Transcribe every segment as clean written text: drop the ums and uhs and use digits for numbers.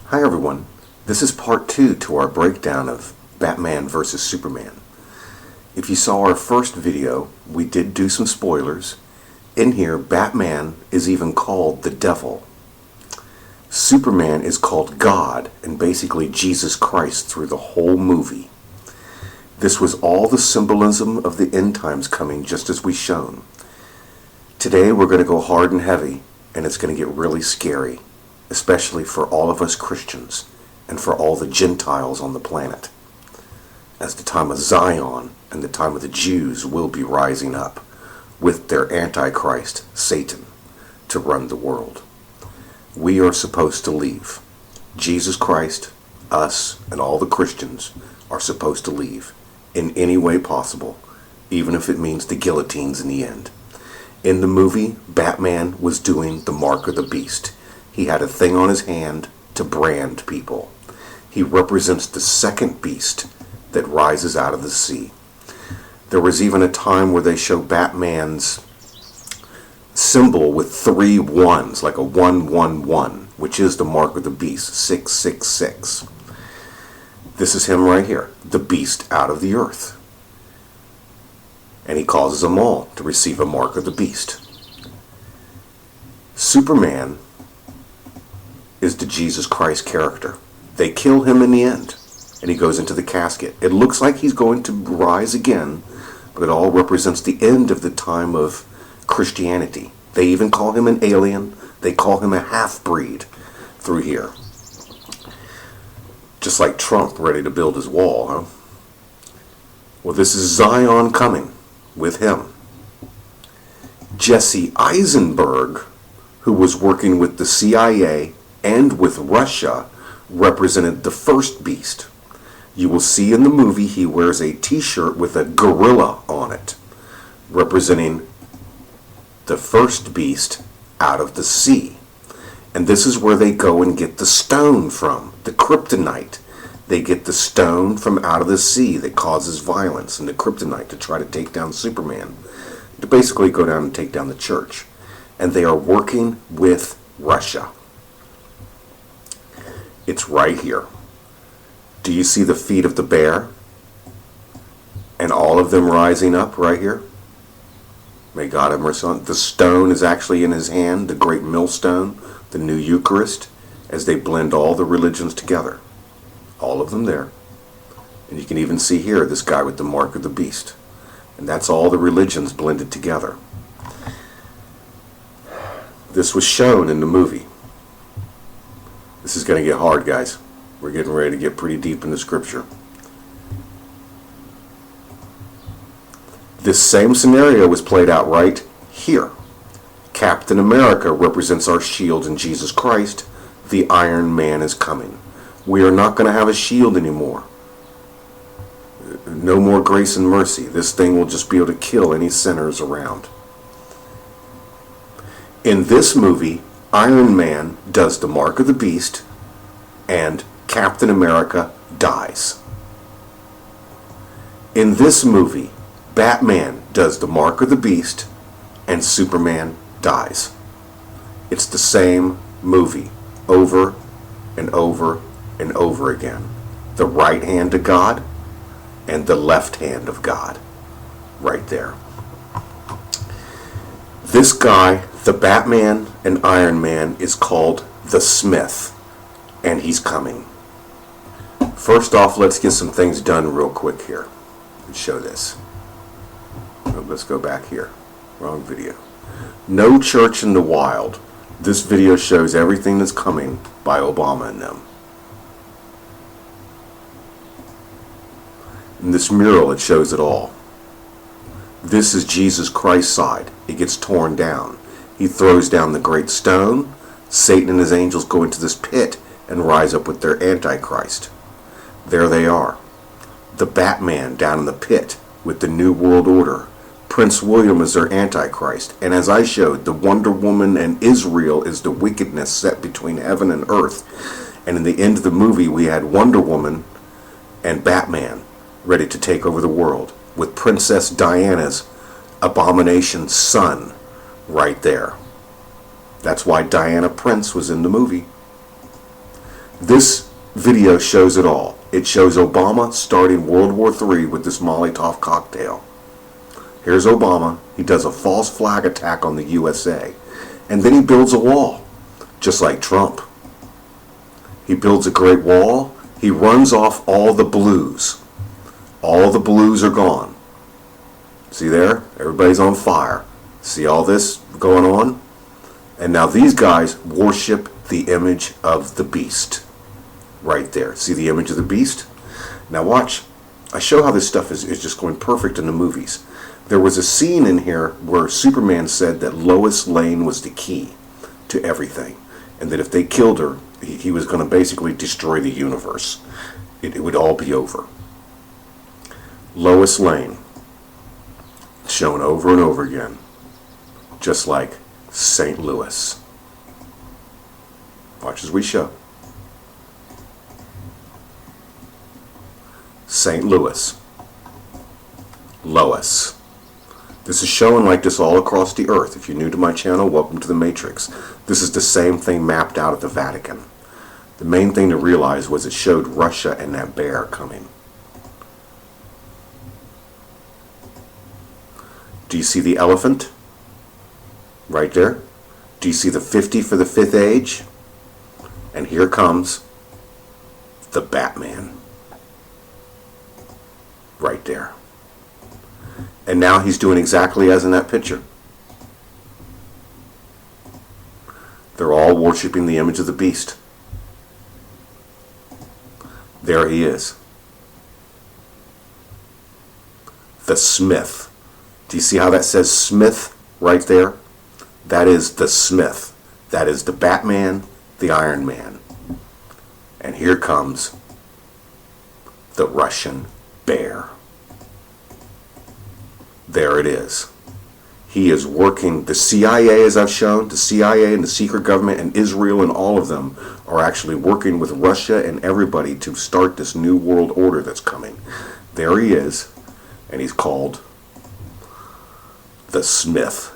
Hi everyone, this is part 2 to our breakdown of Batman vs. Superman. If you saw our first video, we did do some spoilers. In here, Batman is even called the devil. Superman is called God, and basically Jesus Christ through the whole movie. This was all the symbolism of the end times coming just as we shown. Today we're going to go hard and heavy, and it's going to get really scary, especially for all of us Christians and for all the Gentiles on the planet, as the time of Zion and the time of the Jews will be rising up with their Antichrist, Satan, to run the world. We are supposed to leave. Jesus Christ, us, and all the Christians are supposed to leave in any way possible, even if it means the guillotines in the end. In the movie, Batman was doing the mark of the beast. He had a thing on his hand to brand people. He represents the second beast that rises out of the sea. There was even a time where they show Batman's symbol with 3 ones, like a 111, which is the mark of the beast, 666. This is him right here, the beast out of the earth. And he causes them all to receive a mark of the beast. Superman is the Jesus Christ character. They kill him in the end, and he goes into the casket. It looks like he's going to rise again, but it all represents the end of the time of Christianity. They even call him an alien. They call him a half-breed through here. Just like Trump ready to build his wall, huh? Well, this is Zion coming with him. Jesse Eisenberg, who was working with the CIA and with Russia, represented the first beast. You will see in the movie he wears a t-shirt with a gorilla on it, representing the first beast out of the sea. And this is where they go and get the stone from, the kryptonite. They get the stone from out of the sea that causes violence, and the kryptonite to try to take down Superman, to basically go down and take down the church. And they are working with Russia. It's right here. Do you see the feet of the bear? And all of them rising up right here? May God have mercy on. The stone is actually in his hand, the great millstone, the new Eucharist, as they blend all the religions together. All of them there. And you can even see here this guy with the mark of the beast. And that's all the religions blended together. This was shown in the movie. This is going to get hard, guys. We're getting ready to get pretty deep in the scripture. This same scenario was played out right here. Captain America represents our shield in Jesus Christ. The Iron Man is coming. We are not going to have a shield anymore. No more grace and mercy. This thing will just be able to kill any sinners around. In this movie, Iron Man does the mark of the beast, and Captain America dies. In this movie, Batman does the mark of the beast, and Superman dies. It's the same movie, over and over and over again. The right hand of God and the left hand of God, right there. This guy, the Batman and Iron Man, is called the Smith, and he's coming. First off, let's get some things done real quick here and show this. Let's go back here. Wrong video. No Church in the Wild. This video shows everything that's coming by Obama and them. In this mural, it shows it all. This is Jesus Christ's side. It gets torn down. He throws down the great stone. Satan and his angels go into this pit and rise up with their Antichrist. There they are. The Batman down in the pit with the New World Order. Prince William is their Antichrist. And as I showed, the Wonder Woman and Israel is the wickedness set between heaven and earth. And in the end of the movie, we had Wonder Woman and Batman ready to take over the world, with Princess Diana's abomination's son right there. That's why Diana Prince was in the movie. This video shows it all. It shows Obama starting World War III with this Molotov cocktail. Here's Obama. He does a false flag attack on the USA. And then he builds a wall, just like Trump. He builds a great wall. He runs off all the blues. All the blues are gone. See there? Everybody's on fire. See all this going on? And now these guys worship the image of the beast. Right there. See the image of the beast? Now watch. I show how this stuff is just going perfect in the movies. There was a scene in here where Superman said that Lois Lane was the key to everything. And that if they killed her, he was going to basically destroy the universe. It would all be over. Lois Lane. Shown over and over again. Just like St. Louis. Watch as we show. St. Louis. Lois. This is showing like this all across the earth. If you're new to my channel, welcome to the Matrix. This is the same thing mapped out at the Vatican. The main thing to realize was it showed Russia and that bear coming. Do you see the elephant? Right there. Do you see the 50 for the fifth age? And here comes the Batman. Right there. And now he's doing exactly as in that picture. They're all worshiping the image of the beast. There he is. The Smith. Do you see how that says Smith right there? That is the Smith. That is the Batman, the Iron Man. And here comes the Russian bear. There it is. He is working, the CIA, as I've shown, the CIA and the secret government and Israel and all of them are actually working with Russia and everybody to start this new world order that's coming. There he is, and he's called the Smith.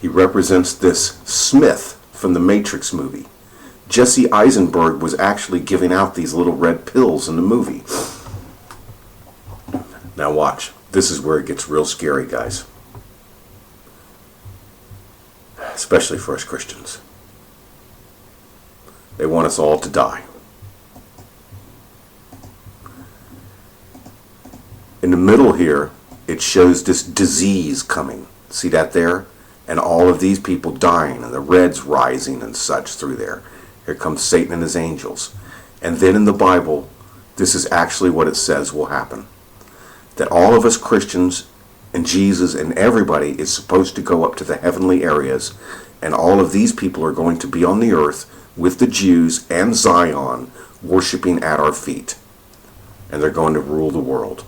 He represents this Smith from the Matrix movie. Jesse Eisenberg was actually giving out these little red pills in the movie. Now watch. This is where it gets real scary, guys. Especially for us Christians. They want us all to die. In the middle here, it shows this disease coming. See that there? And all of these people dying and the reds rising and such through there. Here comes Satan and his angels. And then in the Bible, this is actually what it says will happen. That all of us Christians and Jesus and everybody is supposed to go up to the heavenly areas, and all of these people are going to be on the earth with the Jews and Zion worshiping at our feet. And they're going to rule the world.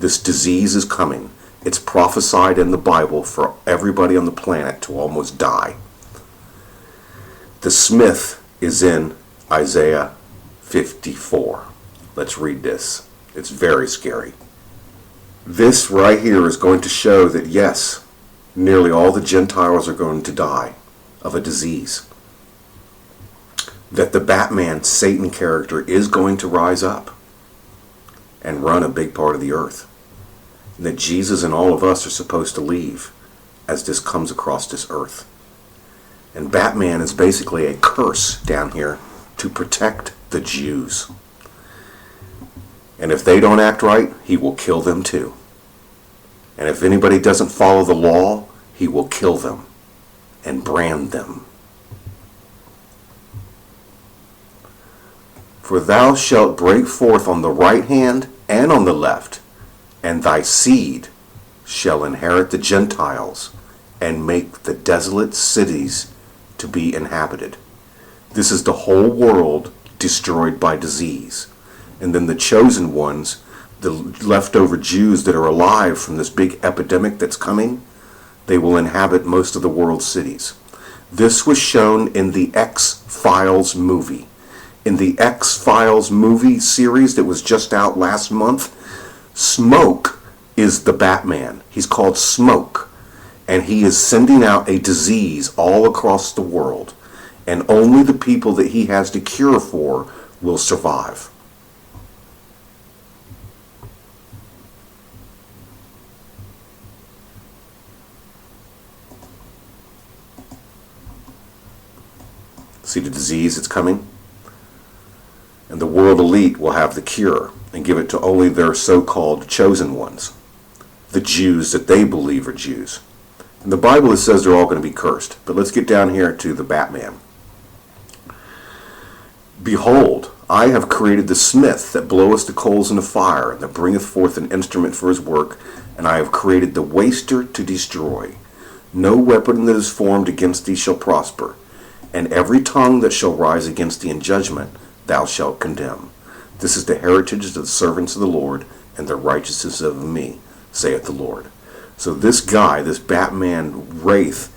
This disease is coming. It's prophesied in the Bible for everybody on the planet to almost die. The Smith is in Isaiah 54. Let's read this. It's very scary. This right here is going to show that yes, nearly all the Gentiles are going to die of a disease. That the Batman, Satan character is going to rise up and run a big part of the earth. And that Jesus and all of us are supposed to leave as this comes across this earth. And Batman is basically a curse down here to protect the Jews. And if they don't act right, he will kill them too. And if anybody doesn't follow the law, he will kill them and brand them. For thou shalt break forth on the right hand and on the left, and thy seed shall inherit the Gentiles, and make the desolate cities to be inhabited. This is the whole world destroyed by disease. And then the chosen ones, the leftover Jews that are alive from this big epidemic that's coming, they will inhabit most of the world's cities. This was shown in the X-Files movie. In the X-Files movie series that was just out last month, Smoke is the Batman. He's called Smoke. And he is sending out a disease all across the world. And only the people that he has the cure for will survive. See the disease that's coming? And the world elite will have the cure and give it to only their so-called chosen ones. The Jews that they believe are Jews. In the Bible it says they're all going to be cursed. But let's get down here to the Batman. Behold, I have created the smith that bloweth the coals in the fire, and that bringeth forth an instrument for his work, and I have created the waster to destroy. No weapon that is formed against thee shall prosper, and every tongue that shall rise against thee in judgment thou shalt condemn. This is the heritage of the servants of the Lord, and the righteousness of me, saith the Lord. So this guy, this Batman Wraith,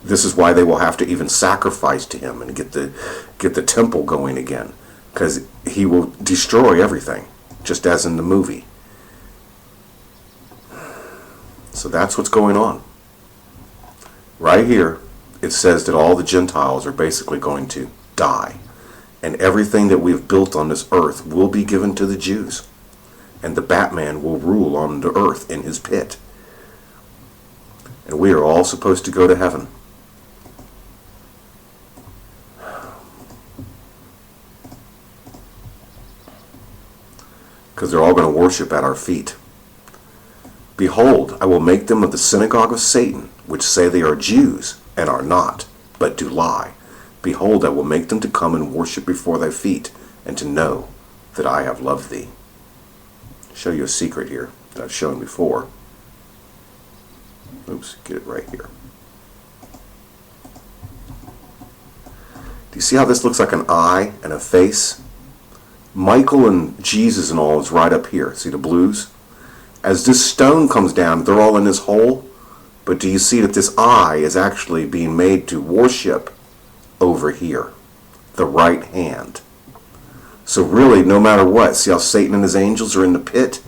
this is why they will have to even sacrifice to him and get the temple going again, because he will destroy everything, just as in the movie. So that's what's going on. Right here, it says that all the Gentiles are basically going to die, and everything that we've built on this earth will be given to the Jews, and the Batman will rule on the earth in his pit, and we are all supposed to go to heaven. Because they're all going to worship at our feet. Behold, I will make them of the synagogue of Satan, which say they are Jews, and are not, but do lie. Behold, I will make them to come and worship before thy feet, and to know that I have loved thee. I'll show you a secret here that I've shown before. Oops, get it right here. Do you see how this looks like an eye and a face? Michael and Jesus and all is right up here. See the blues? As this stone comes down, they're all in this hole. But do you see that this eye is actually being made to worship over here? The right hand. So really, no matter what, see how Satan and his angels are in the pit?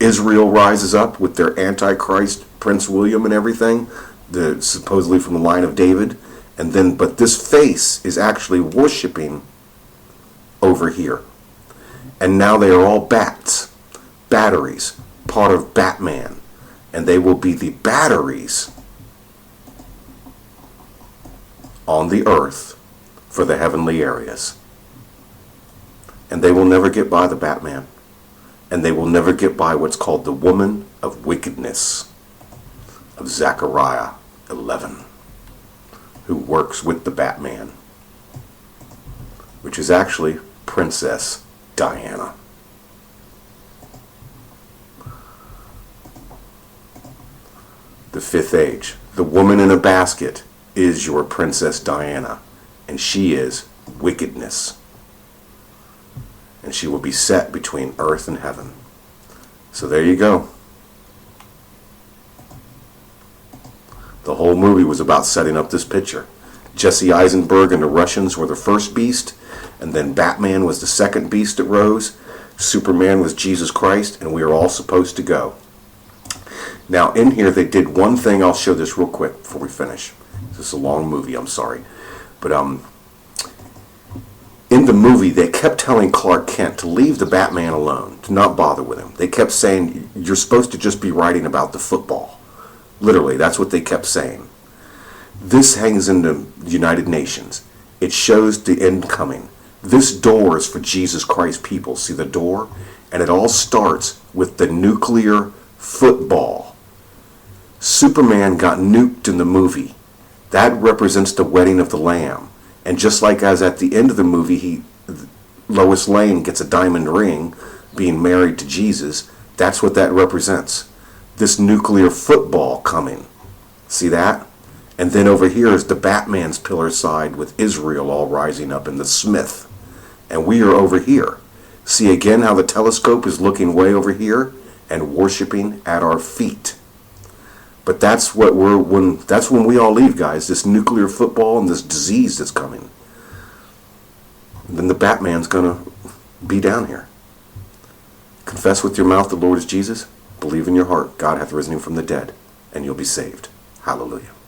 Israel rises up with their Antichrist, Prince William and everything, supposedly from the line of David. And then, but this face is actually worshiping over here. And now they are all bats, batteries, part of Batman. And they will be the batteries on the earth for the heavenly areas. And they will never get by the Batman. And they will never get by what's called the woman of wickedness of Zechariah 11, who works with the Batman, which is actually Princess Diana. The fifth age. The woman in a basket is your Princess Diana, and she is wickedness. And she will be set between earth and heaven. So there you go. The whole movie was about setting up this picture. Jesse Eisenberg and the Russians were the first beast, and then Batman was the second beast that rose. Superman was Jesus Christ, and we are all supposed to go. Now in here they did one thing. I'll show this real quick before we finish. This is a long movie, I'm sorry. But in the movie they kept telling Clark Kent to leave the Batman alone, to not bother with him. They kept saying, you're supposed to just be writing about the football. Literally, that's what they kept saying. This hangs in the United Nations. It shows the end coming. This door is for Jesus Christ people. See the door? And it all starts with the nuclear football. Superman got nuked in the movie. That represents the wedding of the Lamb. And just like as at the end of the movie, Lois Lane gets a diamond ring being married to Jesus, that's what that represents. This nuclear football coming. See that? And then over here is the Batman's pillar side with Israel all rising up in the Smith. And we are over here. See again how the telescope is looking way over here and worshiping at our feet. But that's what that's when we all leave, guys. This nuclear football and this disease that's coming. And then the Batman's gonna be down here. Confess with your mouth the Lord is Jesus. Believe in your heart God hath risen him from the dead, and you'll be saved. Hallelujah.